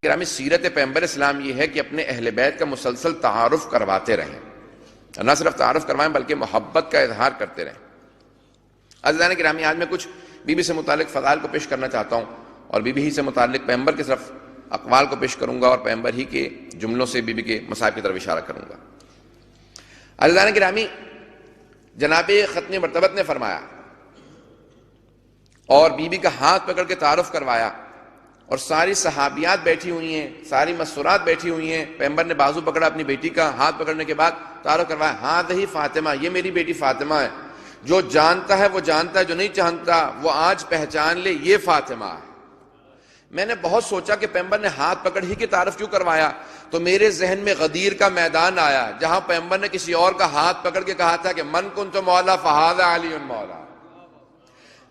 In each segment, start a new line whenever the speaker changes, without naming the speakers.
گرامی سیرت پیغمبر اسلام یہ ہے کہ اپنے اہل بیت کا مسلسل تعارف کرواتے رہیں، نہ صرف تعارف کروائیں بلکہ محبت کا اظہار کرتے رہیں۔ عزیزان گرامی، آج میں کچھ بی بی سے متعلق فضائل کو پیش کرنا چاہتا ہوں، اور بی بی ہی سے متعلق پیغمبر کی طرف اقوال کو پیش کروں گا، اور پیغمبر ہی کے جملوں سے بی بی کے مصائب کی طرف اشارہ کروں گا۔ عزیزان گرامی، جناب ختم مرتبت نے فرمایا اور بی بی کا ہاتھ پکڑ کے تعارف کروایا، اور ساری صحابیات بیٹھی ہوئی ہیں، ساری مسورات بیٹھی ہوئی ہیں، پیغمبر نے بازو پکڑا اپنی بیٹی کا، ہاتھ پکڑنے کے بعد تعارف کروایا، ہاذہ فاطمہ، یہ میری بیٹی فاطمہ ہے، جو جانتا ہے وہ جانتا ہے، جو نہیں جانتا وہ آج پہچان لے، یہ فاطمہ ہے۔ میں نے بہت سوچا کہ پیغمبر نے ہاتھ پکڑ ہی کے تعارف کیوں کروایا، تو میرے ذہن میں غدیر کا میدان آیا، جہاں پیغمبر نے کسی اور کا ہاتھ پکڑ کے کہا تھا کہ من کنت مولا فہذا علی مولا،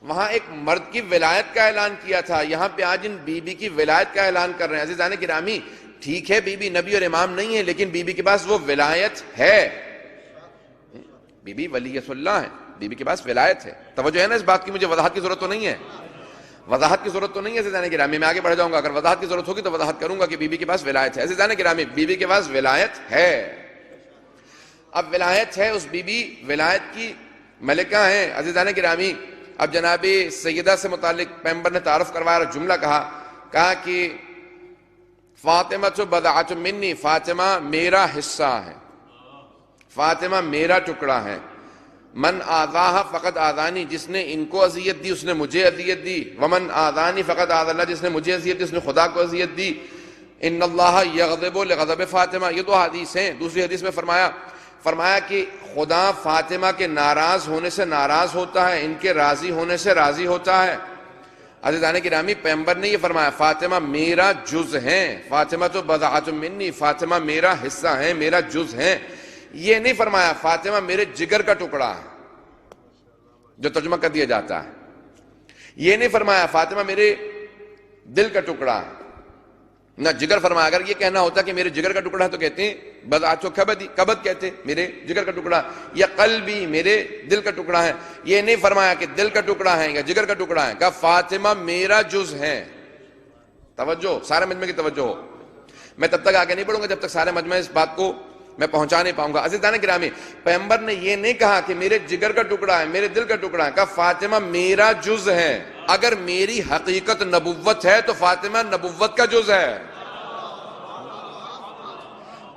وہاں ایک مرد کی ولایت کا اعلان کیا تھا، یہاں پہ آج ان بی بی کی ولایت کا اعلان کر رہے ہیں۔ عزیزان گرامی، ٹھیک ہے بی بی نبی اور امام نہیں ہے، لیکن بی بی کے پاس وہ ولایت ہے، بی بی ولیۃ اللہ ہے، بی بی کے پاس ولایت ہے۔ توجہ ہے نا اس بات کی؟ مجھے وضاحت کی ضرورت تو نہیں ہے، وضاحت کی ضرورت تو نہیں ہے عزیزان گرامی، میں آگے بڑھ جاؤں گا، اگر وضاحت کی ضرورت ہوگی تو وضاحت کروں گا کہ بی بی کے پاس ولایت ہے۔ عزیزان گرامی، بی بی کے پاس ولایت ہے، اب ولایت ہے، اس بی بی ولایت کی ملکہ ہیں۔ عزیزان گرامی، اب جناب سیدہ سے متعلق پیغمبر نے تعارف کروایا اور جملہ کہا کہ فاطمہ بضعۃ منی، فاطمہ میرا حصہ ہے، فاطمہ میرا ٹکڑا ہے، من آذاہا فقد آذانی، جس نے ان کو اذیت دی اس نے مجھے اذیت دی، ومن آذانی فقد آذى اللہ، جس نے مجھے اذیت دی اس نے خدا کو اذیت دی، ان اللہ یغضب لغضب فاطمہ، یہ دو حدیث ہیں۔ دوسری حدیث میں فرمایا کہ خدا فاطمہ کے ناراض ہونے سے ناراض ہوتا ہے، ان کے راضی ہونے سے راضی ہوتا ہے۔ عزیزان گرامی، پیغمبر نے یہ فرمایا فاطمہ میرا جز ہیں، فاطمہ تو بضعۃ منی، فاطمہ میرا حصہ ہیں، میرا جز ہیں۔ یہ نہیں فرمایا فاطمہ میرے جگر کا ٹکڑا ہے، جو ترجمہ کر دیا جاتا ہے۔ یہ نہیں فرمایا فاطمہ میرے دل کا ٹکڑا ہے، نہ جگر فرمایا۔ اگر یہ کہنا ہوتا کہ میرے جگر کا ٹکڑا ہے تو کہتے ہیں بضعۃ کبدی، کبد کہتے میرے جگر کا ٹکڑا، یا قلبی میرے دل کا ٹکڑا ہے۔ یہ نہیں فرمایا کہ دل کا ٹکڑا ہے یا جگر کا ٹکڑا ہے، کہا فاطمہ میرا جز ہے۔ توجہ، سارے مجمع کی توجہ ہو، میں تب تک آگے نہیں بڑھوں گا جب تک سارے مجمع اس بات کو میں پہنچا نہیں پاؤں گا۔ عزیزان گرامی، پیغمبر نے یہ نہیں کہا کہ میرے جگر کا ٹکڑا ہے، میرے دل کا ٹکڑا ہے، کہا فاطمہ میرا جز ہے۔ اگر میری حقیقت نبوت ہے تو فاطمہ نبوت کا جز ہے،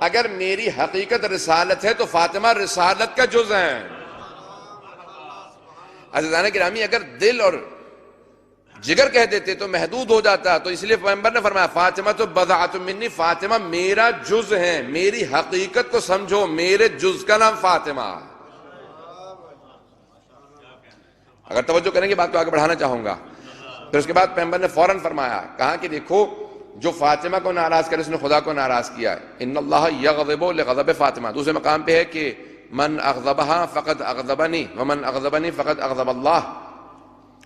اگر میری حقیقت رسالت ہے تو فاطمہ رسالت کا جز ہے۔ عزیزان گرامی، اگر دل اور جگر کہہ دیتے تو محدود ہو جاتا، تو اس لیے پیغمبر نے فرمایا فاطمہ تو بضعۃ منی، فاطمہ میرا جز ہے، میری حقیقت کو سمجھو، میرے جز کا نام فاطمہ۔ اگر توجہ کریں گے بات کو آگے بڑھانا چاہوں گا۔ پھر اس کے بعد پیغمبر نے فوراً فرمایا، کہا کہ دیکھو جو فاطمہ کو ناراض کرے اس نے خدا کو ناراض کیا ہے، ان اللہ یغضب لغضب فاطمہ۔ دوسرے مقام پہ ہے کہ من اغضبها فقد اغضبنی، ومن اغضبنی فقد اغضب اللہ،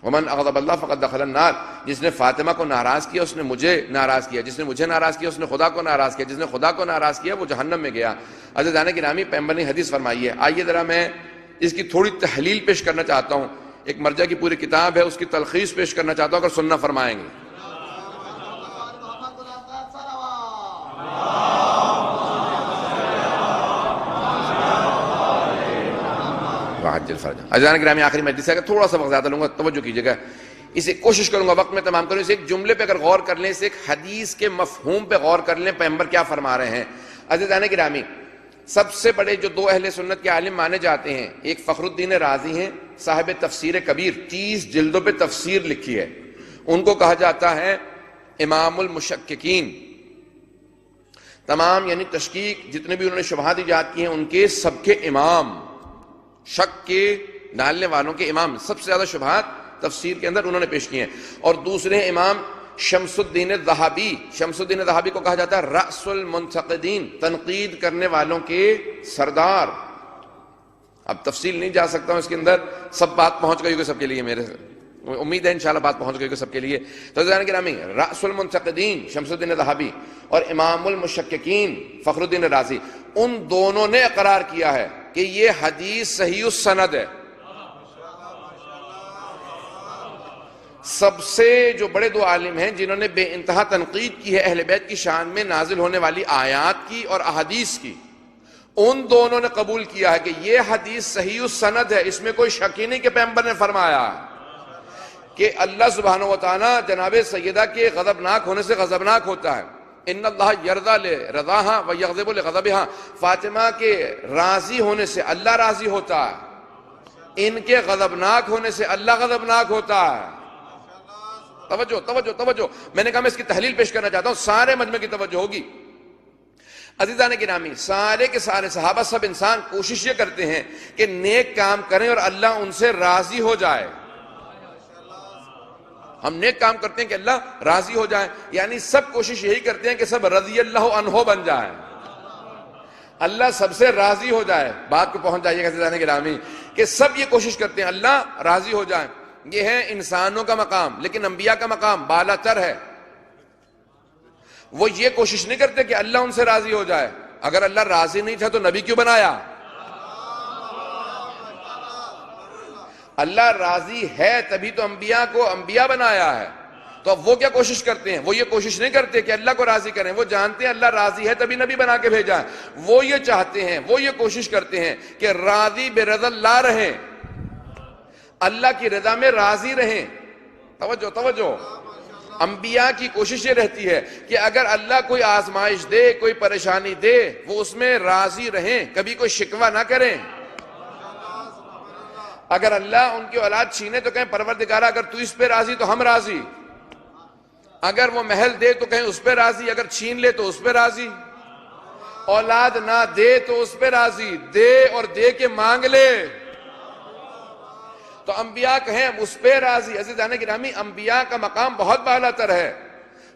ومن اغضب اللہ فقد دخل النار۔ جس نے فاطمہ کو ناراض کیا اس نے مجھے ناراض کیا، جس نے مجھے ناراض کیا اس نے خدا کو ناراض کیا، جس نے خدا کو ناراض کیا وہ جہنم میں گیا۔ عزیزان گرامی، پیغمبر نے حدیث فرمائی ہے، آئیے ذرا میں اس کی تھوڑی تحلیل پیش کرنا چاہتا ہوں۔ ایک مرجع کی پوری کتاب ہے، اس کی تلخیص پیش کرنا چاہتا ہوں، اگر سننا فرمائیں گے۔ عزیزان گرامی، آخری مجلس ہے کہ تھوڑا سا وقت زیادہ لوں گا، توجہ کیجیے گا، اسے کوشش کروں گا وقت میں تمام کروں۔ اسے ایک جملے پہ اگر غور کر لیں، اسے ایک حدیث کے مفہوم پہ غور کر لیں، پیغمبر کیا فرما رہے ہیں۔ عزیزان گرامی، سب سے بڑے جو دو اہل سنت کے عالم مانے جاتے ہیں، ایک فخر الدین رازی ہیں، صاحب تفسیر کبیر، 30 جلدوں پہ تفسیر لکھی ہے، ان کو کہا جاتا ہے امام المشککین۔ تمام یعنی تشکیک جتنے بھی انہوں نے شبہات ایجاد کی ہیں ان کے سب کے امام، شک کے ڈالنے والوں کے امام، سب سے زیادہ شبہات تفسیر کے اندر انہوں نے پیش کی ہیں۔ اور دوسرے امام شمس الدین الذہبی، شمس الدین الذہبی کو کہا جاتا ہے رأس المنتقدین، تنقید کرنے والوں کے سردار۔ اب تفصیل نہیں جا سکتا ہوں اس کے اندر، سب بات پہنچ گئی ہوگی سب کے لیے، میرے امید ہے انشاءاللہ بات پہنچ گئی ہوگی سب کے لیے۔ تو عزیزان گرامی، رأس المنتقدین شمس الدین الذہبی اور امام المشککین فخر الدین رازی، ان دونوں نے اقرار کیا ہے کہ یہ حدیث صحیح السند ہے، سب سے جو بڑے دو عالم ہیں جنہوں نے بے انتہا تنقید کی ہے اہل بیت کی شان میں نازل ہونے والی آیات کی اور احادیث کی، ان دونوں نے قبول کیا ہے کہ یہ حدیث صحیح السند ہے، اس میں کوئی شک ہی نہیں کہ پیغمبر نے فرمایا کہ اللہ سبحانہ و تعالیٰ جناب سیدہ کے غضبناک ہونے سے غضبناک ہوتا ہے۔ ان اللہ یرضی لرضاہا و یغضب لغضبہا، فاطمہ کے راضی ہونے سے اللہ راضی ہوتا ہے، ان کے غضبناک ہونے سے اللہ غضبناک ہوتا ہے۔ توجہ توجہ توجہ، میں نے کہا میں اس کی تحلیل پیش کرنا چاہتا ہوں، سارے مجمع کی توجہ ہوگی۔ عزیزان گرامی، سارے کے سارے صحابہ سب انسان کوشش یہ کرتے ہیں کہ نیک کام کریں اور اللہ ان سے راضی ہو جائے۔ ہم نیک کام کرتے ہیں کہ اللہ راضی ہو جائے، یعنی سب کوشش یہی کرتے ہیں کہ سب رضی اللہ عنہ بن جائیں، اللہ سب سے راضی ہو جائے۔ بات کو پہنچ جائیے گا عزیزان گرامی کہ سب یہ کوشش کرتے ہیں اللہ راضی ہو جائے۔ یہ ہے انسانوں کا مقام، لیکن انبیاء کا مقام بالا تر ہے۔ وہ یہ کوشش نہیں کرتے کہ اللہ ان سے راضی ہو جائے۔ اگر اللہ راضی نہیں تھا تو نبی کیوں بنایا؟ اللہ راضی ہے تبھی تو انبیاء کو انبیاء بنایا ہے۔ تو اب وہ کیا کوشش کرتے ہیں؟ وہ یہ کوشش نہیں کرتے کہ اللہ کو راضی کریں، وہ جانتے ہیں اللہ راضی ہے تبھی نبی بنا کے بھیجا ہے۔ وہ یہ چاہتے ہیں، وہ یہ کوشش کرتے ہیں کہ راضی برضا اللہ رہیں، اللہ کی رضا میں راضی رہیں۔ توجہ توجہ، انبیاء کی کوشش یہ رہتی ہے کہ اگر اللہ کوئی آزمائش دے، کوئی پریشانی دے، وہ اس میں راضی رہیں، کبھی کوئی شکوہ نہ کریں۔ اگر اللہ ان کی اولاد چھینے تو کہیں پروردگارہ اگر تو اس پہ راضی تو ہم راضی، اگر وہ محل دے تو کہیں اس پہ راضی، اگر چھین لے تو اس پہ راضی، اولاد نہ دے تو اس پہ راضی، دے اور دے کے مانگ لے تو انبیاء کہیں اس پہ راضی۔ عزیزان گرامی، انبیاء کا مقام بہت بالا تر ہے۔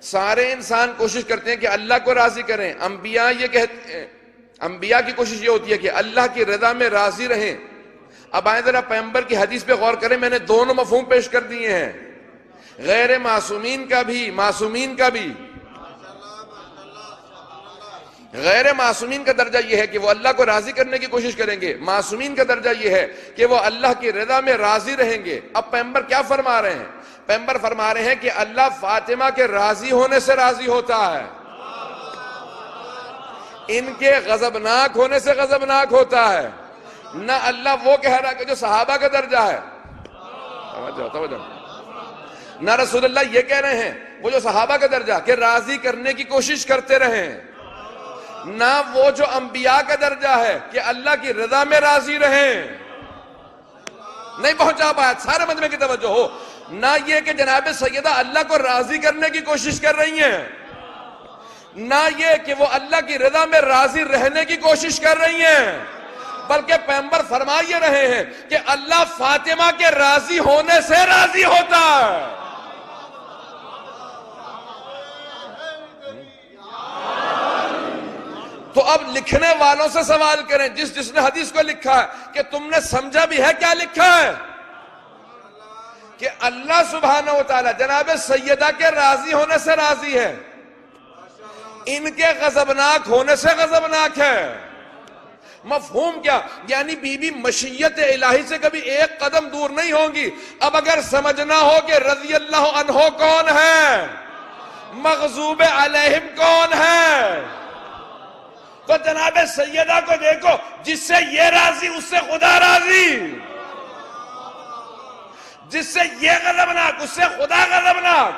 سارے انسان کوشش کرتے ہیں کہ اللہ کو راضی کریں، انبیاء یہ کہتے ہیں، انبیاء کی کوشش یہ ہوتی ہے کہ اللہ کی رضا میں راضی رہیں۔ اب آئیں ذرا پیغمبر کی حدیث پہ غور کریں، میں نے دونوں مفہوم پیش کر دیے ہیں، غیر معصومین کا بھی، معصومین کا بھی۔ غیر معصومین کا درجہ یہ ہے کہ وہ اللہ کو راضی کرنے کی کوشش کریں گے، معصومین کا درجہ یہ ہے کہ وہ اللہ کی رضا میں راضی رہیں گے۔ اب پیغمبر کیا فرما رہے ہیں؟ پیغمبر فرما رہے ہیں کہ اللہ فاطمہ کے راضی ہونے سے راضی ہوتا ہے، ان کے غضبناک ہونے سے غضبناک ہوتا ہے۔ نہ اللہ وہ کہہ رہا کہ جو صحابہ کا درجہ ہے، توجہ، نہ رسول اللہ یہ کہہ رہے ہیں وہ جو صحابہ کا درجہ کہ راضی کرنے کی کوشش کرتے رہیں، نہ وہ جو انبیاء کا درجہ ہے کہ اللہ کی رضا میں راضی رہیں۔ نہیں پہنچا پایا، سارے مجمع کی توجہ ہو۔ نہ یہ کہ جناب سیدہ اللہ کو راضی کرنے کی کوشش کر رہی ہیں، نہ یہ کہ وہ اللہ کی رضا میں راضی رہنے کی کوشش کر رہی ہیں، بلکہ پیغمبر فرما یہ رہے ہیں کہ اللہ فاطمہ کے راضی ہونے سے راضی ہوتا ہے۔ تو اب لکھنے والوں سے سوال کریں، جس نے حدیث کو لکھا ہے، کہ تم نے سمجھا بھی ہے کیا لکھا ہے؟ کہ اللہ سبحانہ و تعالی جناب سیدہ کے راضی ہونے سے راضی ہے، ان کے غضبناک ہونے سے غضبناک ہے۔ مفہوم کیا؟ یعنی بی بی مشیت الہی سے کبھی ایک قدم دور نہیں ہوں گی۔ اب اگر سمجھنا ہو کہ رضی اللہ عنہ کون ہے، مغضوب علیہم کون ہے، تو جناب سیدہ کو دیکھو، جس سے یہ راضی اس سے خدا راضی، جس سے یہ غضبناک اس سے خدا غضبناک۔